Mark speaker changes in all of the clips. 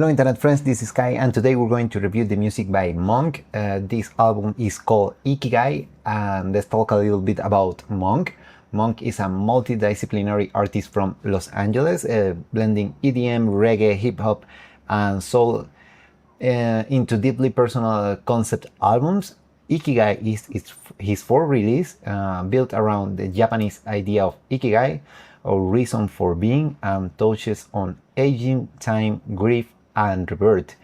Speaker 1: Hello internet friends, this is Kai and today we're going to review the music by Monk. This album is called Ikigai and let's talk a little bit about Monk. Monk is a multi-disciplinary artist from Los Angeles, blending EDM, reggae, hip-hop and soul into deeply personal concept albums. Ikigai is his fourth release, built around the Japanese idea of ikigai, or reason for being, and touches on aging, time, grief, and rebirth.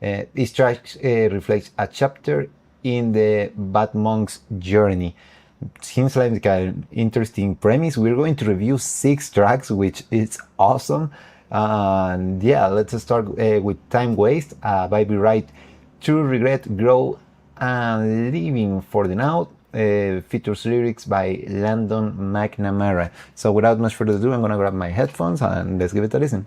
Speaker 1: This track reflects a chapter in the Badmonk's journey. It seems like an interesting premise. We're going to review 6 tracks, which is awesome. And yeah, let's start with Time Waste, Vibey Right, True Regret, Grow, and Living for the Now. Features lyrics by Landon McNamara. So without much further ado, I'm gonna grab my headphones and let's give it a listen.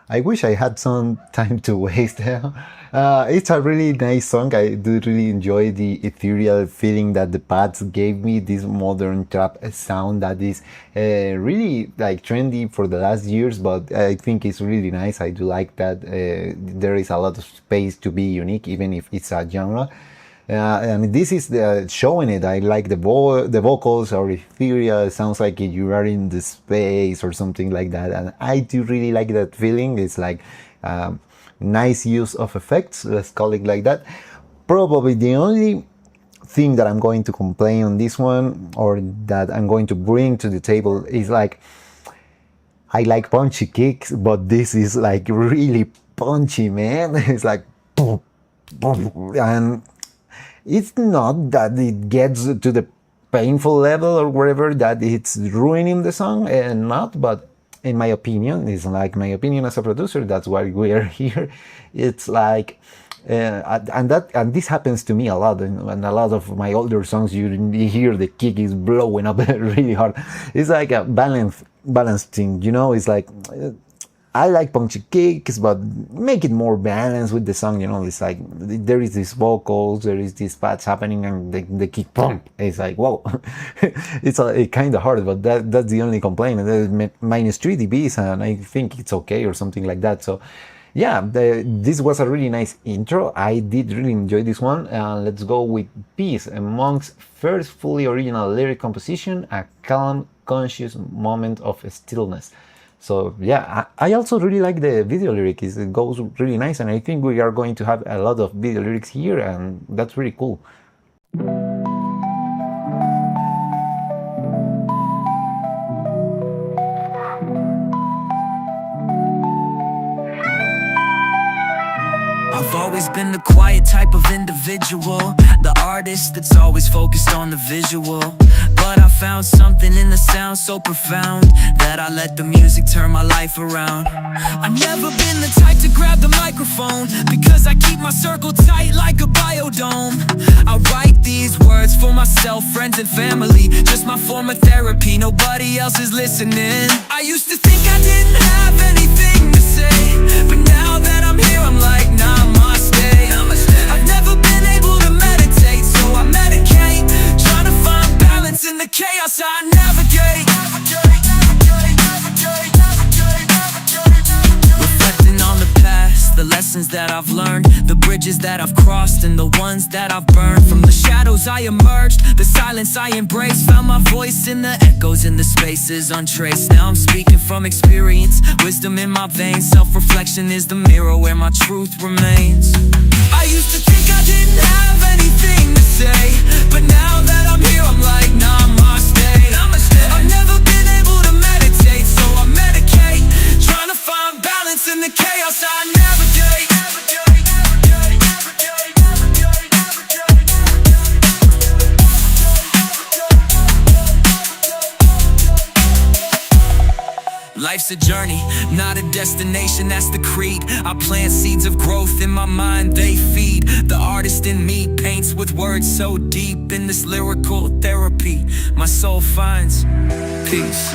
Speaker 1: I wish I had some time to waste. It's a really nice song. I do really enjoy the ethereal feeling that the pads gave me, this modern trap sound that is really like trendy for the last years, but I think it's really nice. I do like that there is a lot of space to be unique, even if it's a genre. And this is showing it. I like the vocals are ethereal. It sounds like you are in the space or something like that, and I do really like that feeling. It's like nice use of effects, let's call it like that. Probably the only thing that I'm going to complain on this one, or that I'm going to bring to the table, is like, I like punchy kicks, but this is like really punchy, man. It's like boom, boom, and it's not that it gets to the painful level or wherever that it's ruining the song, and not, but in my opinion, it's like my opinion as a producer, that's why we are here. It's like, and this happens to me a lot, and a lot of my older songs, you hear the kick is blowing up really hard. It's like a balance thing, you know. It's like I like punchy kicks, but make it more balanced with the song, you know. It's like there is these vocals, there is these pads happening, and the kick pump. It's like, whoa. It's kind of hard, but that's the only complaint. Minus 3 dBs, and I think it's okay or something like that. So yeah, this was a really nice intro. I did really enjoy this one. Let's go with Peace, Monk's first fully original lyric composition, a calm, conscious moment of stillness. So yeah, I also really like the video lyric. It goes really nice, and I think we are going to have a lot of video lyrics here, and that's really cool.
Speaker 2: I've always been the quiet type of individual, the artist that's always focused on the visual. But I found something in the sound so profound that I let the music turn my life around. I've never been the type to grab the microphone, because I keep my circle tight like a biodome. I write these words for myself, friends and family, just my form of therapy, nobody else is listening. I used to think I didn't have anything to say, but now that I'm here I'm like, namaste. I've never been able to meditate, so I medicate, trying to find balance in the chaos I navigate. Reflecting on the past, the lessons that I've learned, the bridges that I've crossed and the ones that I've burned. From the shadows I emerged, the silence I embraced, found my voice in the echoes in the spaces untraced. Now I'm speaking from experience, wisdom in my veins, self-reflection is the mirror where my truth remains. I used to think I didn't have anything to say, but now that I'm here I'm like, namaste. I've never been able to meditate, so I medicate, trying to find balance in the chaos I navigate. Life's a journey, not a destination, that's the creed. I plant seeds of growth in my mind, they feed. The artist in me paints with words so deep. In this lyrical therapy, my soul finds peace.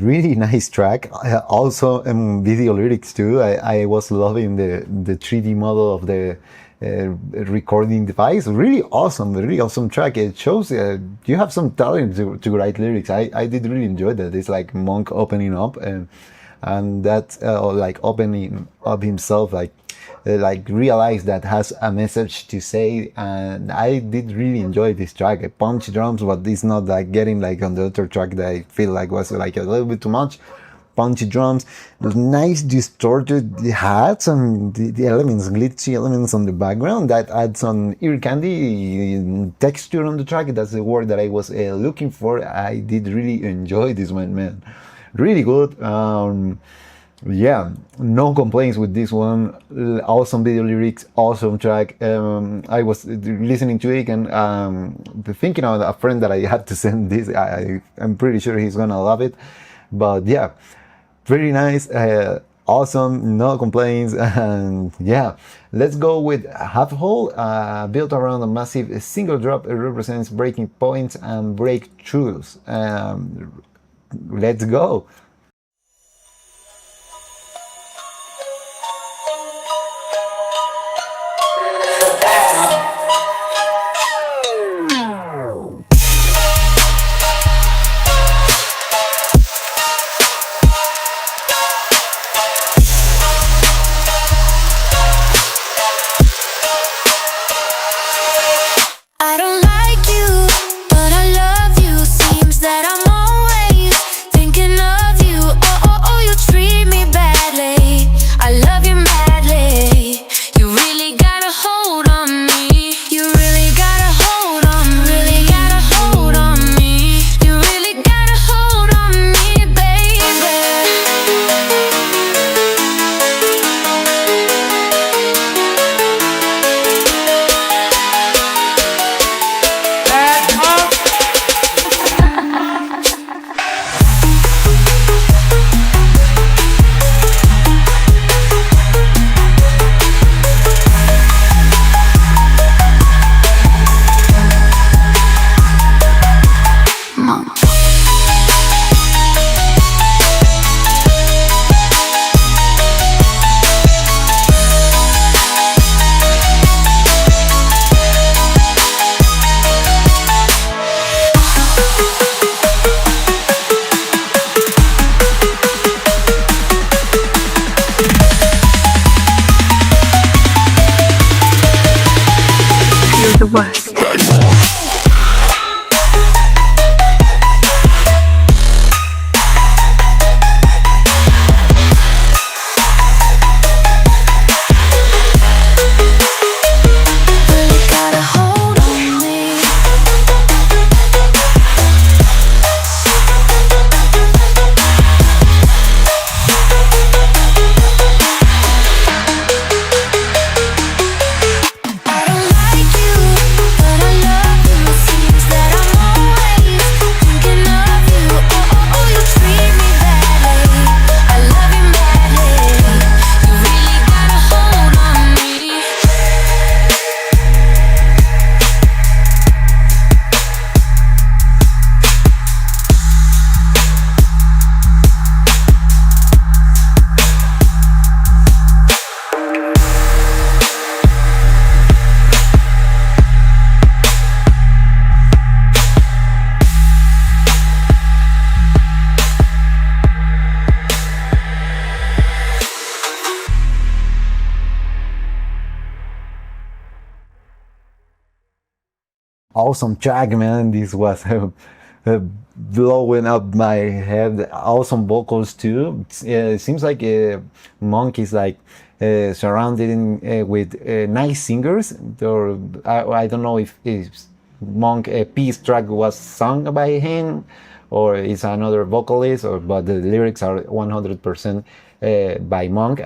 Speaker 1: Really nice track. Also video lyrics too. I was loving the 3D model of the recording device. Really awesome track. It shows you have some talent to write lyrics. I did really enjoy that. It's like Monk opening up, and that like opening up himself, like realize that has a message to say. And I did really enjoy this track. Punch drums, but it's not like getting like on the other track that I feel like was like a little bit too much. Punchy drums, nice distorted hats, and the elements, glitchy elements on the background that add some ear candy texture on the track. That's the word that I was looking for. I did really enjoy this one, man. Really good. Yeah, no complaints with this one. Awesome video lyrics, awesome track. I was listening to it and thinking of a friend that I had to send this. I'm pretty sure he's gonna love it. But yeah, very nice, awesome, no complaints. And yeah, let's go with Half Whole, built around a massive single drop. It represents breaking points and breakthroughs. Let's go. awesome track, man. This was blowing up my head. Awesome vocals too. It seems like Monk is like surrounded with nice singers. Or I don't know if Monk Peace track was sung by him or it's another vocalist, but the lyrics are 100% by Monk.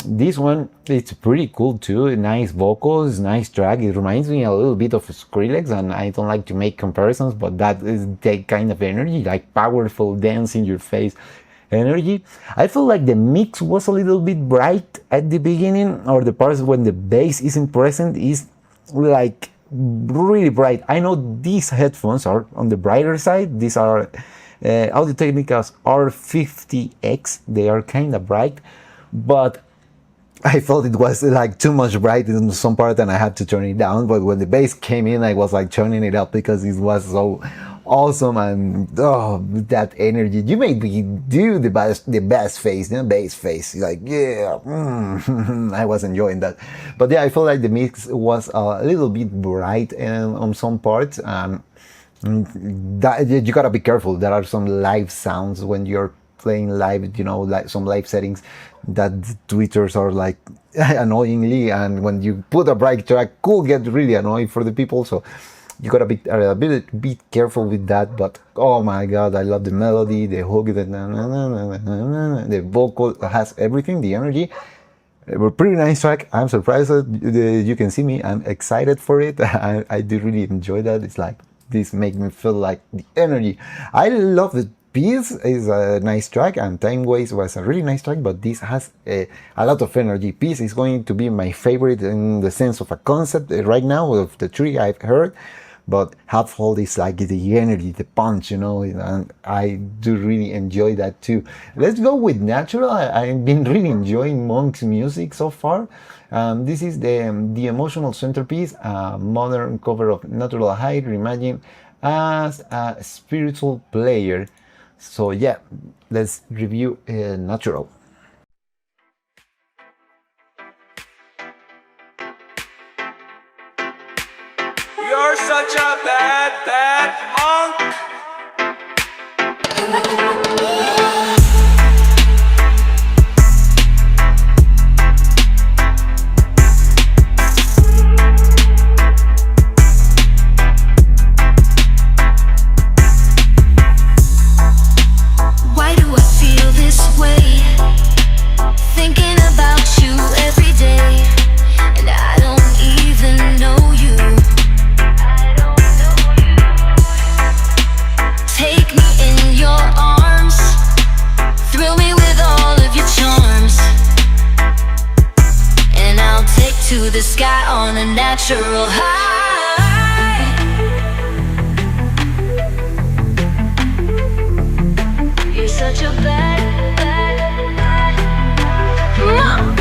Speaker 1: This one, it's pretty cool too. Nice vocals, nice track. It reminds me a little bit of Skrillex, and I don't like to make comparisons, but that is that kind of energy, like powerful, dance in your face energy. I feel like the mix was a little bit bright at the beginning, or the parts when the bass isn't present is like really bright. I know these headphones are on the brighter side. These are Audio-Technica's R50X. They are kind of bright, but I felt it was like too much bright in some part and I had to turn it down. But when the bass came in, I was like turning it up because it was so awesome, and that energy. You made me do the bass face, the bass face. Like, yeah, I was enjoying that. But yeah, I felt like the mix was a little bit bright on some parts. That, you gotta be careful. There are some live sounds when you're playing live, like some live settings that tweeters are like annoyingly, and when you put a bright track could get really annoying for the people, so you gotta be a bit careful with that. But oh my god, I love the melody, the hook, the vocal has everything, the energy. A pretty nice track. I'm surprised that you can see me. I'm excited for it. I do really enjoy that. It's like this makes me feel like the energy. I love the Peace is a nice track, and Time Waste was a really nice track, but this has a lot of energy. Peace is going to be my favorite in the sense of a concept right now of the three I've heard, but Half-Hold is like the energy, the punch, and I do really enjoy that too. Let's go with Natural. I've been really enjoying Monk's music so far. This is the Emotional Centerpiece, a modern cover of Natural High, reimagined as a spiritual player. So yeah, let's review Natural.
Speaker 2: You're such a bad monk. To the sky on a natural high. You're such a bad monk.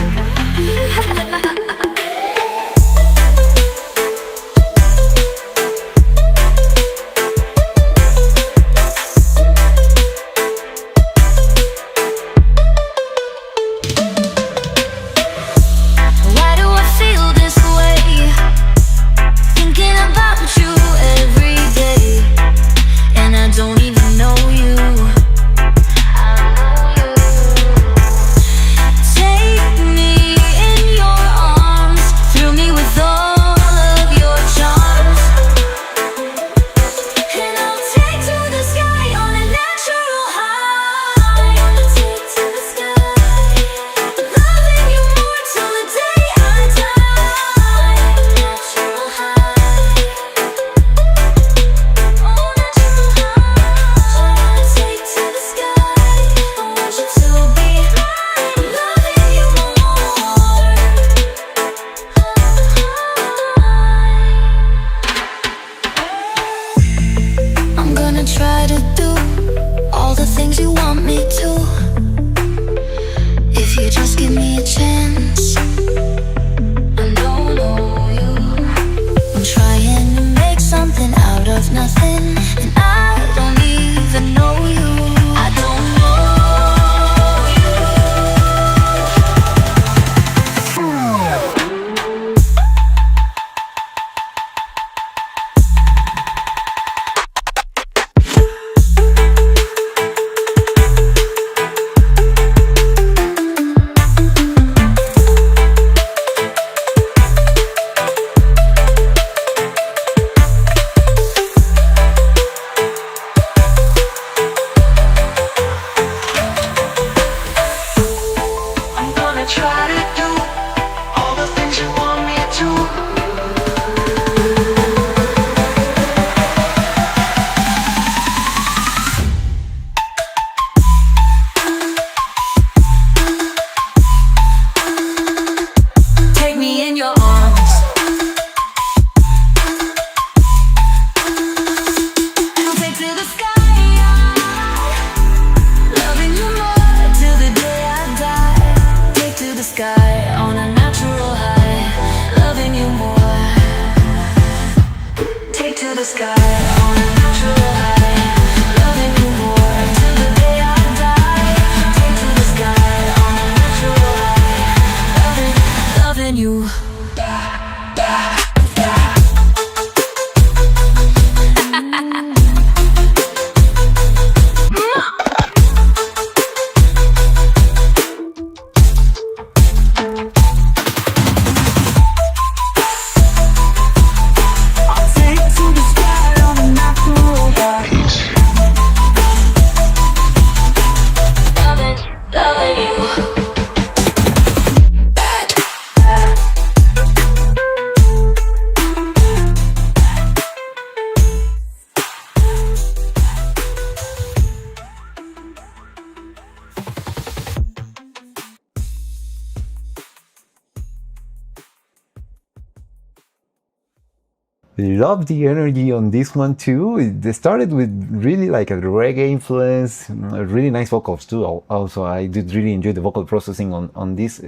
Speaker 1: Love the energy on this one too. It started with really like a reggae influence, really nice vocals too. Also, I did really enjoy the vocal processing on these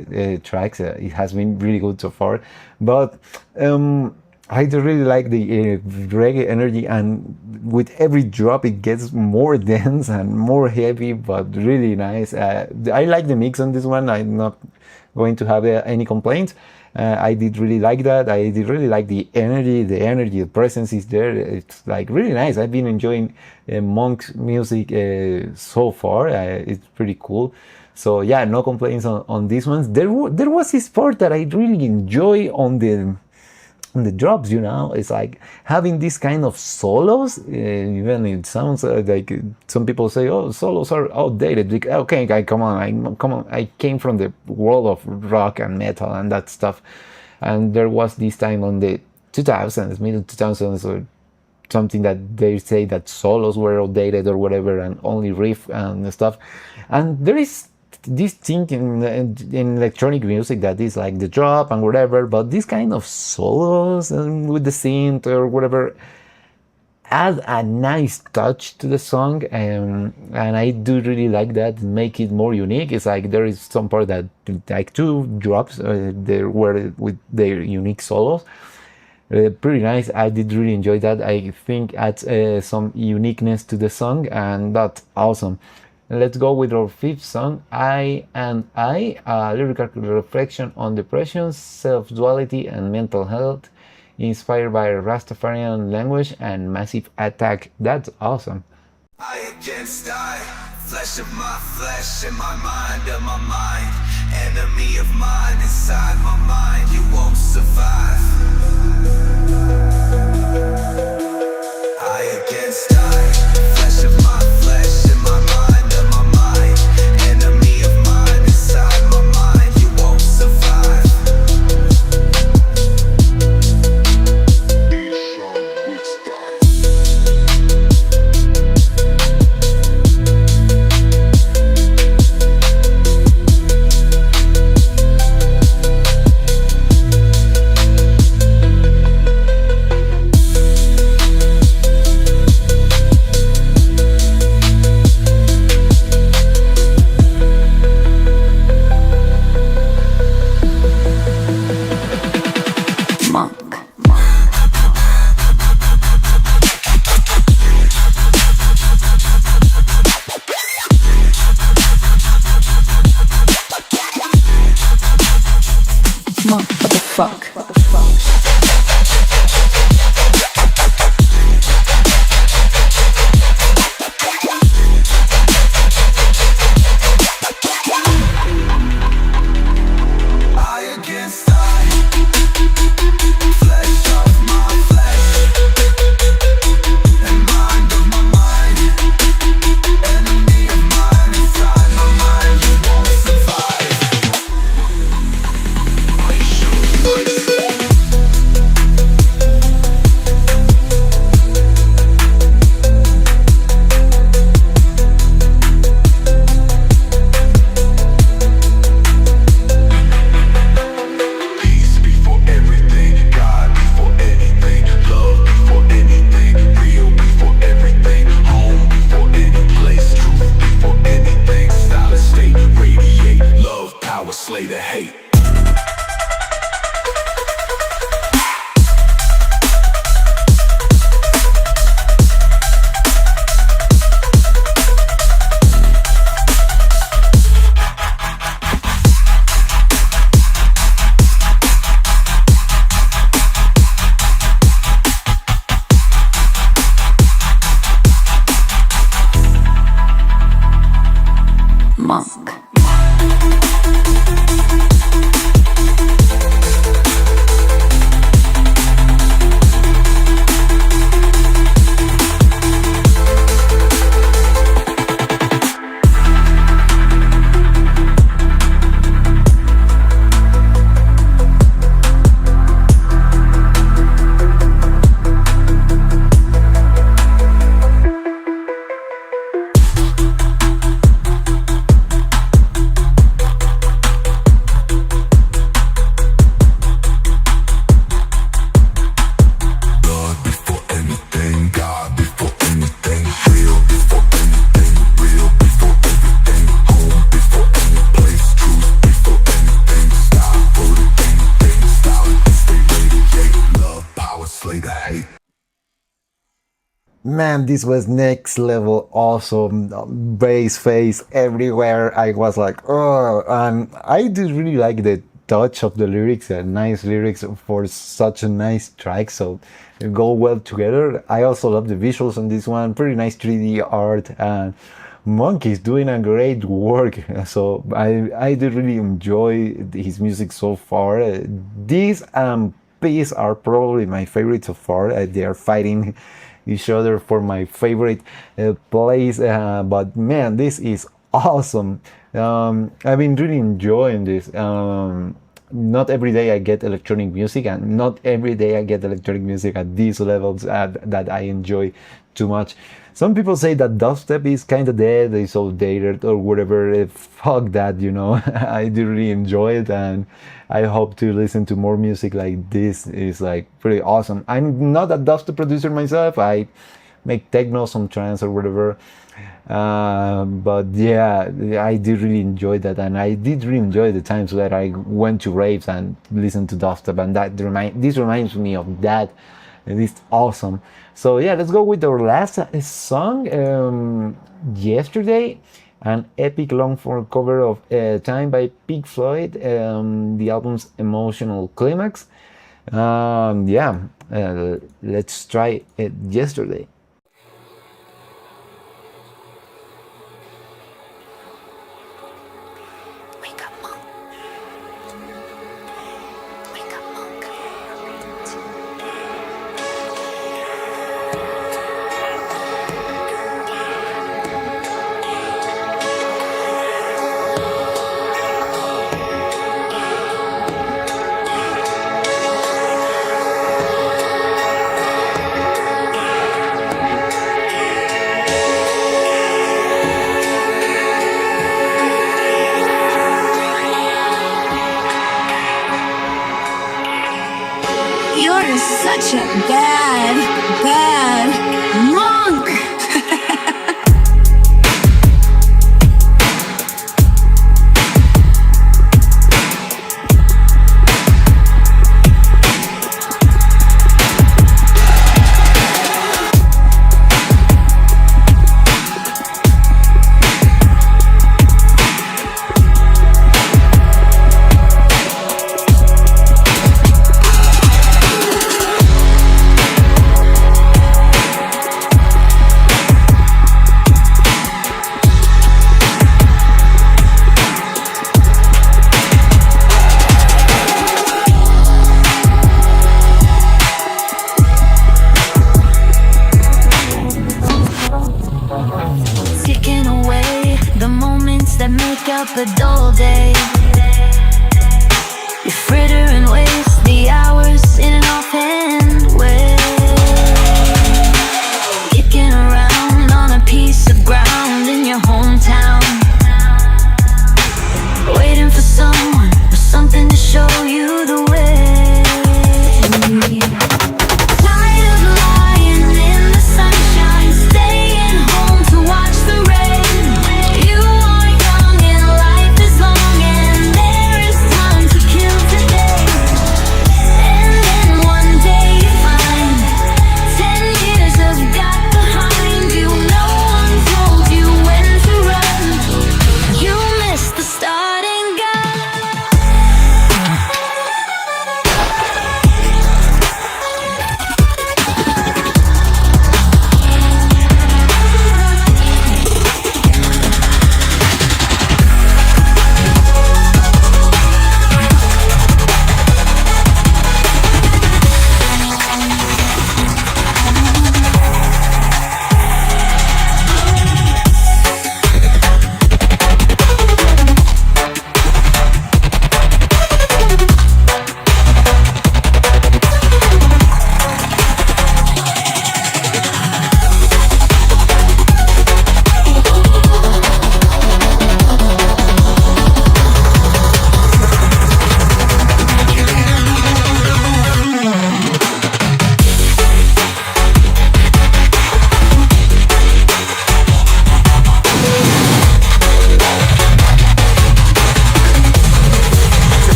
Speaker 1: tracks. It has been really good so far. But I do really like the reggae energy, and with every drop it gets more dense and more heavy, but really nice. I like the mix on this one. I'm not going to have any complaints. I did really like that. I did really like the energy, the presence is there. It's like really nice. I've been enjoying Monk's music so far. It's pretty cool. So yeah, no complaints on these ones. There was this part that I really enjoy on the drops, you know. It's like having this kind of solos. Even it sounds like some people say, "Oh, solos are outdated." Like, okay, come on. I came from the world of rock and metal and that stuff, and there was this time on the 2000s, middle 2000s, or something that they say that solos were outdated or whatever, and only riff and stuff. And there is this thing in electronic music that is like the drop and whatever, but this kind of solos and with the synth or whatever add a nice touch to the song, and I do really like that, make it more unique. It's like there is some part that like two drops there were with their unique solos. Pretty nice. I did really enjoy that. I think adds some uniqueness to the song, and that's awesome. Let's go with our fifth song, I and I, a lyrical reflection on depression, self-duality, and mental health, inspired by Rastafarian language and massive attack. That's awesome.
Speaker 2: I against I, flesh of my flesh and my mind of my mind, enemy of mine inside my mind, you won't survive. I against I, flesh of my flesh and my mind.
Speaker 1: Man, this was next level awesome. Bass face everywhere. I was like, oh, and I did really like the touch of the lyrics, nice lyrics for such a nice track, so they go well together. I also love the visuals on this one, pretty nice 3D art, and Monk is doing a great work, so I did really enjoy his music so far. These Peace are probably my favorite so far. They are fighting each other for my favorite place, but man, this is awesome. I've been really enjoying this. Not every day I get electronic music, and not every day I get electronic music at these levels that I enjoy too much. Some people say that dubstep is kind of dead, it's outdated or whatever. Fuck that, you know. I do really enjoy it, and I hope to listen to more music like this. Is like pretty awesome. I'm not a dubstep producer myself. I make techno, some trance or whatever. But yeah, I did really enjoy that, and I did really enjoy the times where I went to raves and listened to dubstep, and this reminds me of that. It is awesome. So yeah, let's go with our last song. Yesterday, an epic long-form cover of Time by Pink Floyd, the album's emotional climax. Yeah, let's try it. Yesterday.
Speaker 3: Such a bad monk.
Speaker 4: A dull day. You fritter and waste the hours in an offhand way, kicking around on a piece of ground in your hometown, waiting for someone or something to show you the way. Tired of lying in the sunshine, staying home to watch the rain. You are young and life is long, and there is time to kill today. And then one day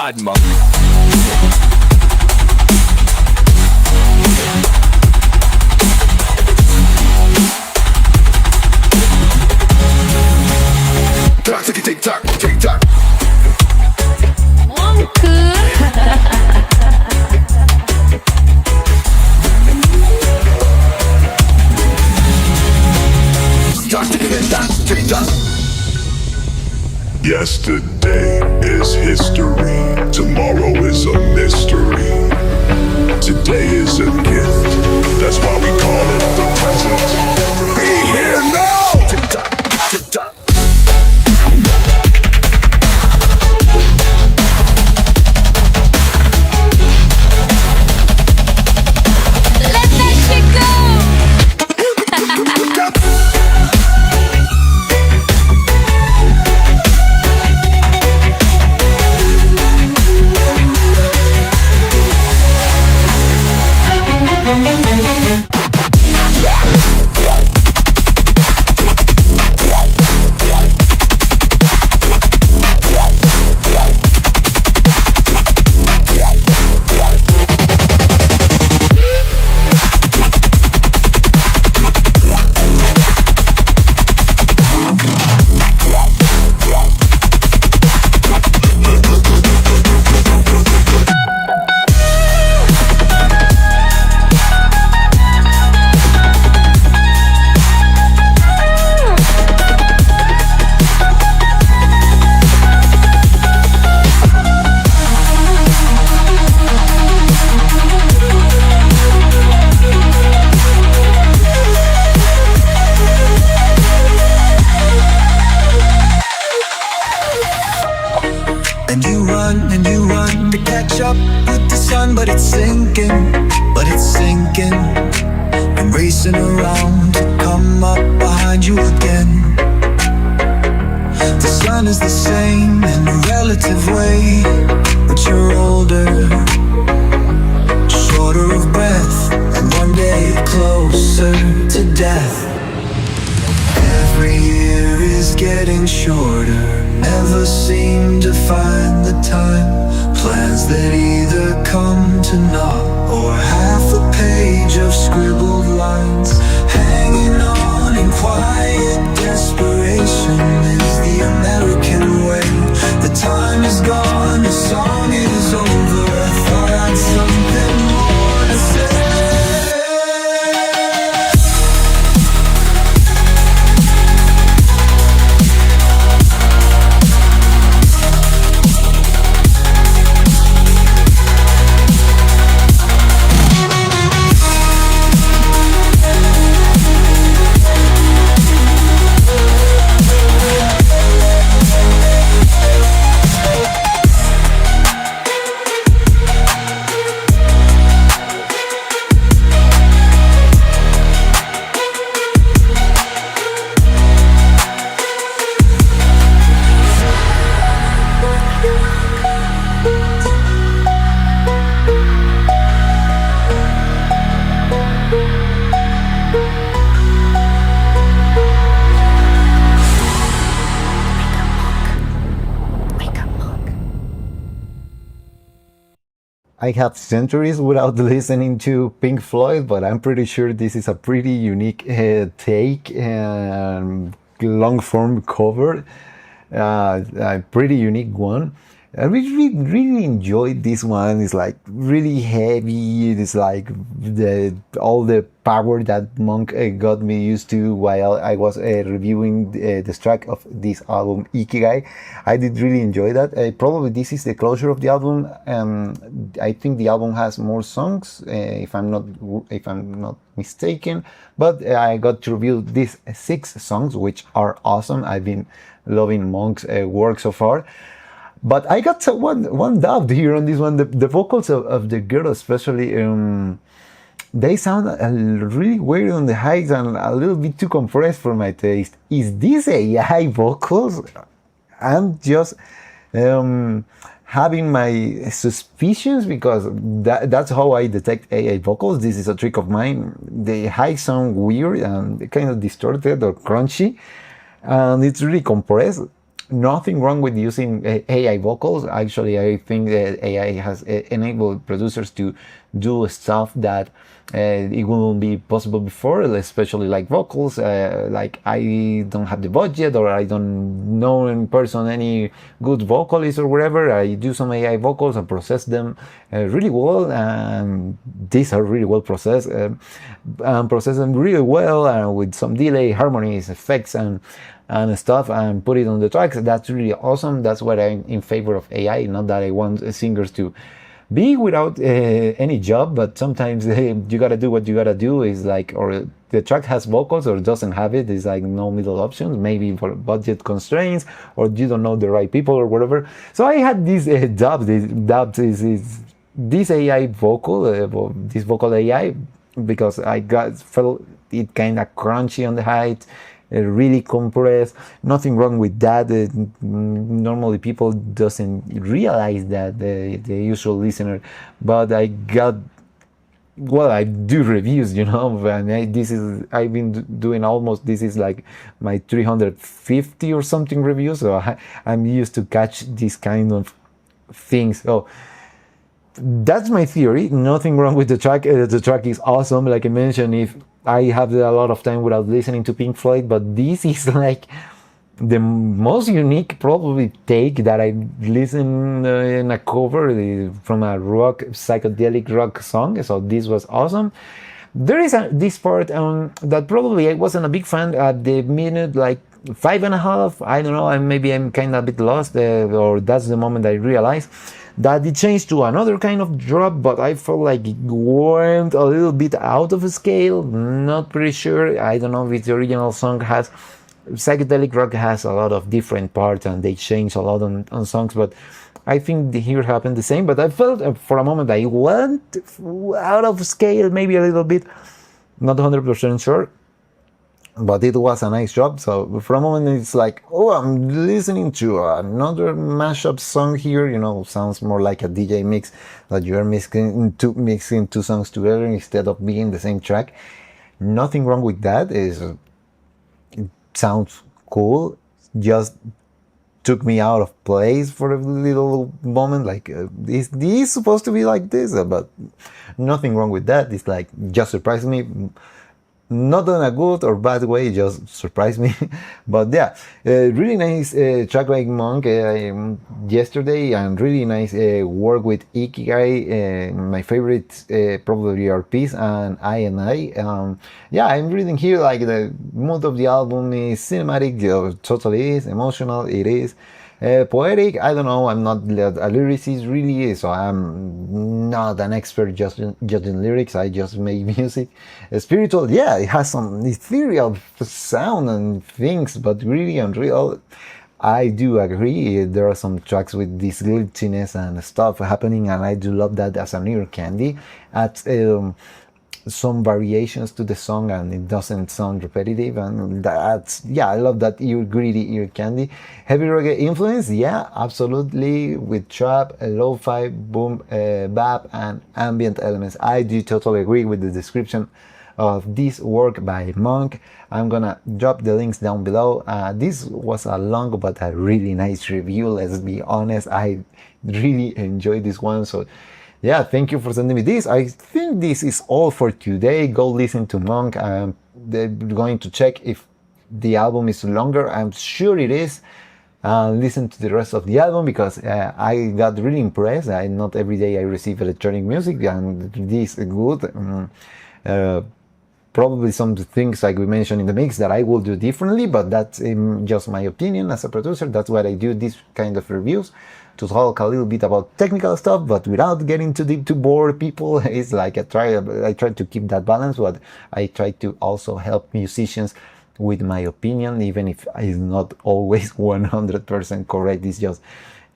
Speaker 5: Badmonk. Tick tock, tick tock. Yesterday is history, tomorrow is a mystery. Today is a gift, that's why we call it the present. Be here now! Tick tock, tick tock.
Speaker 2: And you run to catch up with the sun, but it's sinking. I'm racing around to come up behind you again. The sun is the same in a relative way, but you're older, shorter of breath, and one day closer to death. Every year is getting shorter, never seem to find the time. Plans that either come to naught or half a page of scribbled lines. Hanging on in quiet desperation is the American way. The time is gone, the song is over. I thought I had something more to say.
Speaker 1: I have centuries without listening to Pink Floyd, but I'm pretty sure this is a pretty unique take and long-form cover, a pretty unique one. I really enjoyed this one. It's like really heavy. It's like all the power that Monk got me used to while I was reviewing the track of this album Ikigai. I did really enjoy that. Probably this is the closure of the album. I think the album has more songs, if I'm not mistaken. But I got to review these 6 songs, which are awesome. I've been loving Monk's work so far. But I got one doubt here on this one. The vocals of the girl, especially, they sound really weird on the highs and a little bit too compressed for my taste. Is this AI vocals? I'm just having my suspicions because that's how I detect AI vocals. This is a trick of mine. The highs sound weird and kind of distorted or crunchy, and it's really compressed. nothing wrong with using AI vocals. Actually, I think that AI has enabled producers to do stuff that it wouldn't be possible before, especially like vocals. Like I don't have the budget, or I don't know in person any good vocalist or whatever. I do some AI vocals and process them really well, and these are really well processed, and process them really well with some delay, harmonies, effects, and stuff, and put it on the tracks. That's really awesome. That's what I'm in favor of AI. Not that I want singers to be without any job, but sometimes you gotta do what you gotta do. Is like, or the track has vocals or doesn't have it. It's like no middle options, maybe for budget constraints, or you don't know the right people or whatever. So I had this dub. This AI vocal, this vocal AI, because I felt it kind of crunchy on the height, really compressed. Nothing wrong with that. Normally people doesn't realize that, the usual listener, but I do reviews, and I've been doing almost, this is like my 350 or something reviews, so I'm used to catch these kind of things. So that's my theory. Nothing wrong with the track. The track is awesome. Like I mentioned, if I have a lot of time without listening to Pink Floyd, but this is like the most unique probably take that I listened in a cover from a psychedelic rock song. So this was awesome. There is this part that probably I wasn't a big fan at the minute, like 5.5. I don't know, maybe I'm kind of a bit lost, or that's the moment I realized that it changed to another kind of drop, but I felt like it went a little bit out of scale. Not pretty sure. I don't know if the original song has, psychedelic rock has a lot of different parts and they change a lot on songs, but I think here happened the same. But I felt for a moment I went out of scale, maybe a little bit, not 100% sure. But it was a nice job. So for a moment it's like, oh, I'm listening to another mashup song here. Sounds more like a DJ mix, that you're mixing two songs together instead of being the same track. Nothing wrong with that. It sounds cool. Just took me out of place for a little moment. Like, is this supposed to be like this? But nothing wrong with that. It's like, just surprised me. Not in a good or bad way, just surprised me. But yeah, really nice track by Monk yesterday, and really nice work with Ikigai, my favorite probably your piece, and I. Yeah, I'm reading here like the mood of the album is cinematic, totally is emotional. It is poetic. I don't know. I'm not a lyricist really, so I'm not an expert judging lyrics. I just make music. Spiritual, yeah, it has some ethereal sound and things, but really unreal. I do agree. There are some tracks with this glitchiness and stuff happening, and I do love that as an ear candy. At some variations to the song, and it doesn't sound repetitive, and that's, yeah, I love that greedy ear candy. Heavy reggae influence, yeah, absolutely, with trap, lo-fi, boom, bap, and ambient elements. I do totally agree with the description of this work by Monk. I'm gonna drop the links down below. This was a long but a really nice review, let's be honest. I really enjoyed this one, so yeah, thank you for sending me this. I think this is all for today. Go listen to Monk. They're going to check if the album is longer. I'm sure it is. Listen to the rest of the album, because I got really impressed. Not every day I receive electronic music, and this is good. Probably some things like we mentioned in the mix that I will do differently, but that's just my opinion as a producer. That's why I do this kind of reviews, to talk a little bit about technical stuff, but without getting too deep to bore people. It's like I try to keep that balance, but I try to also help musicians with my opinion, even if it's not always 100% correct. It's just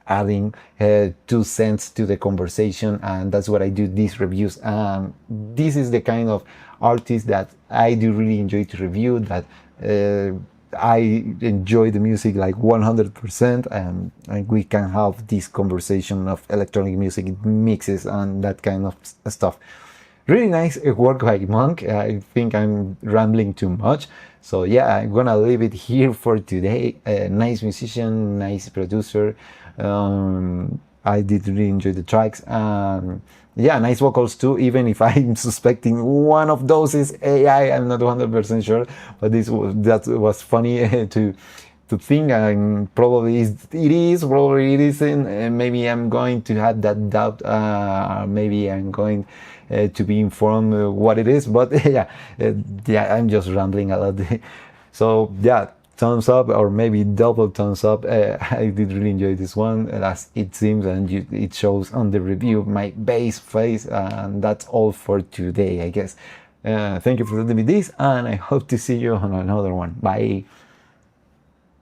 Speaker 1: adding 2 cents to the conversation, and that's what I do these reviews. This is the kind of artist that I do really enjoy to review, that I enjoy the music like 100%, and we can have this conversation of electronic music mixes and that kind of stuff. really nice work by Monk. I think I'm rambling too much. So yeah, I'm gonna leave it here for today. Nice musician, nice producer. I did really enjoy the tracks. Yeah, nice vocals too, even if I'm suspecting one of those is AI. I'm not 100% sure, but that was funny to think. Probably probably it isn't. Maybe I'm going to have that doubt. Maybe I'm going to be informed what it is. But yeah, I'm just rambling a lot. So yeah, thumbs up, or maybe double thumbs up. I did really enjoy this one, as it seems, and it shows on the review my bass face. And that's all for today, I guess. Thank you for letting me this, and I hope to see you on another one. Bye.